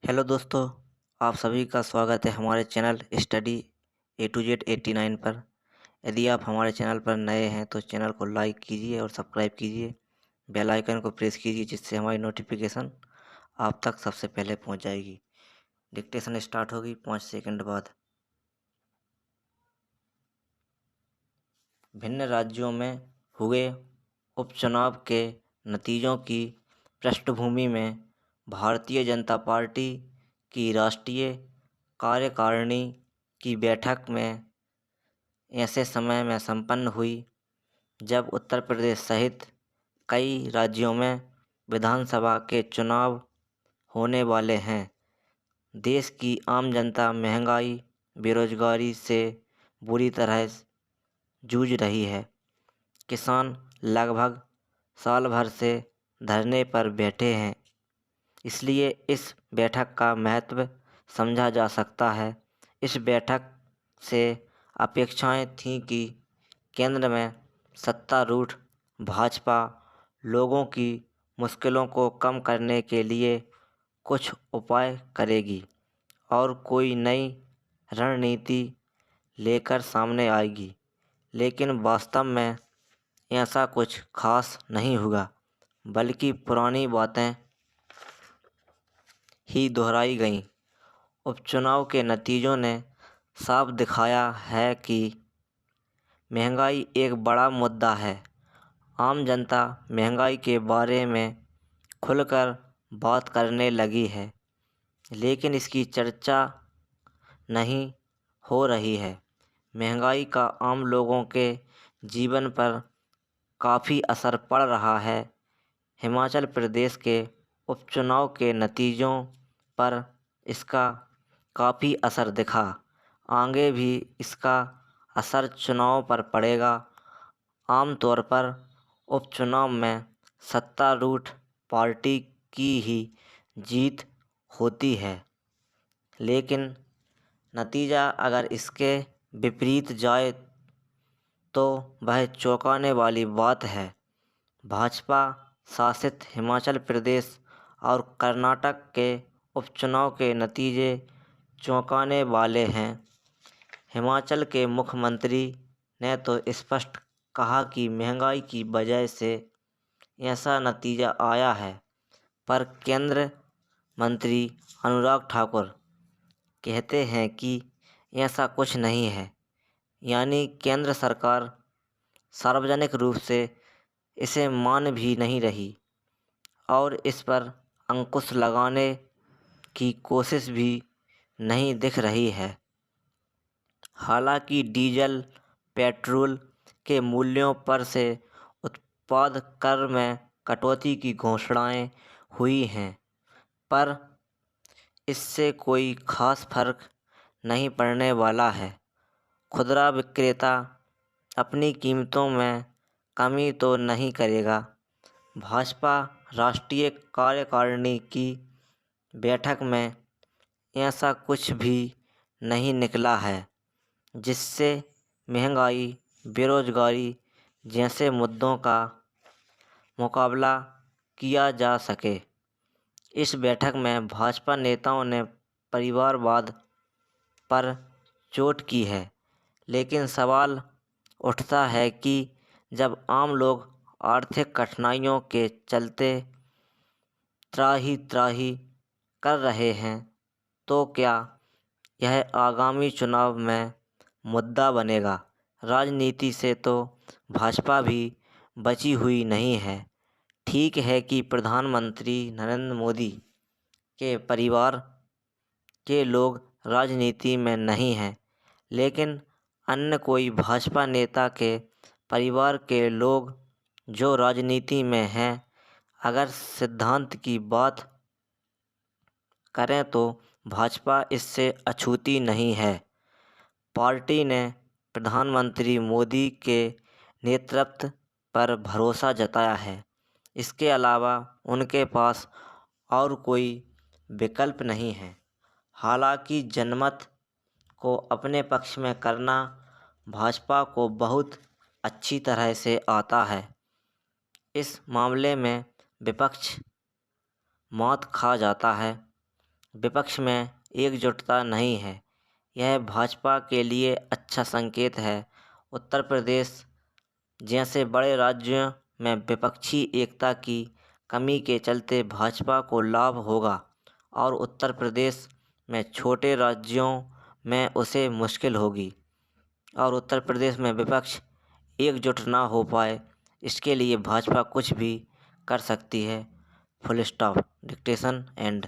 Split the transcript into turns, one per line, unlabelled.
Hello दोस्तों, आप सभी का स्वागत है हमारे channel study A to Z 89 पर। यदि आप हमारे चैनल पर नए हैं तो चैनल को लाइक कीजिए और सब्सक्राइब कीजिए। बेल आइकन को प्रेस कीजिए जिससे हमारी नोटिफिकेशन आप तक सबसे पहले पहुंच जाएगी। डिक्टेशन स्टार्ट होगी 5 सेकंड बाद। भिन्न राज्यों में हुए उपचुनाव के नतीजों की पृष्ठभूमि में भारतीय जनता पार्टी की राष्ट्रीय कार्यकारिणी की बैठक में ऐसे समय में संपन्न हुई जब उत्तर प्रदेश सहित कई राज्यों में विधानसभा के चुनाव होने वाले हैं। देश की आम जनता महंगाई, बेरोजगारी से बुरी तरह जूझ रही है। किसान लगभग साल भर से धरने पर बैठे हैं। इसलिए इस बैठक का महत्व समझा जा सकता है। इस बैठक से अपेक्षाएं थीं कि केंद्र में सत्तारूढ़ भाजपा लोगों की मुश्किलों को कम करने के लिए कुछ उपाय करेगी और कोई नई रणनीति लेकर सामने आएगी। लेकिन वास्तव में ऐसा कुछ खास नहीं हुआ, बल्कि पुरानी बातें ही दोहराई गईं। उपचुनाव के नतीजों ने साफ दिखाया है कि महंगाई एक बड़ा मुद्दा है। आम जनता महंगाई के बारे में खुलकर बात करने लगी है, लेकिन इसकी चर्चा नहीं हो रही है। महंगाई का आम लोगों के जीवन पर काफ़ी असर पड़ रहा है। हिमाचल प्रदेश के उपचुनाव के नतीजों पर इसका काफ़ी असर दिखा। आगे भी इसका असर चुनाव पर पड़ेगा। आमतौर पर उपचुनाव में सत्तारूढ़ पार्टी की ही जीत होती है, लेकिन नतीजा अगर इसके विपरीत जाए तो वह चौंकाने वाली बात है। भाजपा शासित हिमाचल प्रदेश और कर्नाटक के उपचुनाव के नतीजे चौंकाने वाले हैं। हिमाचल के मुख्यमंत्री ने तो स्पष्ट कहा कि महंगाई की वजह से ऐसा नतीजा आया है, पर केंद्र मंत्री अनुराग ठाकुर कहते हैं कि ऐसा कुछ नहीं है। यानी केंद्र सरकार सार्वजनिक रूप से इसे मान भी नहीं रही और इस पर अंकुश लगाने की कोशिश भी नहीं दिख रही है। हालांकि डीजल, पेट्रोल के मूल्यों पर से उत्पाद कर में कटौती की घोषणाएं हुई हैं, पर इससे कोई खास फर्क नहीं पड़ने वाला है। खुदरा विक्रेता अपनी कीमतों में कमी तो नहीं करेगा। भाजपा राष्ट्रीय कार्यकारिणी की बैठक में ऐसा कुछ भी नहीं निकला है जिससे महंगाई, बेरोजगारी जैसे मुद्दों का मुकाबला किया जा सके। इस बैठक में भाजपा नेताओं ने परिवारवाद पर चोट की है, लेकिन सवाल उठता है कि जब आम लोग आर्थिक कठिनाइयों के चलते त्राही त्राही कर रहे हैं, तो क्या यह आगामी चुनाव में मुद्दा बनेगा? राजनीति से तो भाजपा भी बची हुई नहीं है। ठीक है कि प्रधानमंत्री नरेंद्र मोदी के परिवार के लोग राजनीति में नहीं हैं, लेकिन अन्य कोई भाजपा नेता के परिवार के लोग जो राजनीति में हैं, अगर सिद्धांत की बात करें तो भाजपा इससे अछूती नहीं है। पार्टी ने प्रधानमंत्री मोदी के नेतृत्व पर भरोसा जताया है। इसके अलावा उनके पास और कोई विकल्प नहीं है। हालांकि जनमत को अपने पक्ष में करना भाजपा को बहुत अच्छी तरह से आता है। इस मामले में विपक्ष मात खा जाता है। विपक्ष में एकजुटता नहीं है। यह भाजपा के लिए अच्छा संकेत है। उत्तर प्रदेश जैसे बड़े राज्यों में विपक्षी एकता की कमी के चलते भाजपा को लाभ होगा और उत्तर प्रदेश में छोटे राज्यों में उसे मुश्किल होगी और उत्तर प्रदेश में विपक्ष एकजुट ना हो पाए, इसके लिए भाजपा कुछ भी कर सकती है। Full stop. Dictation and.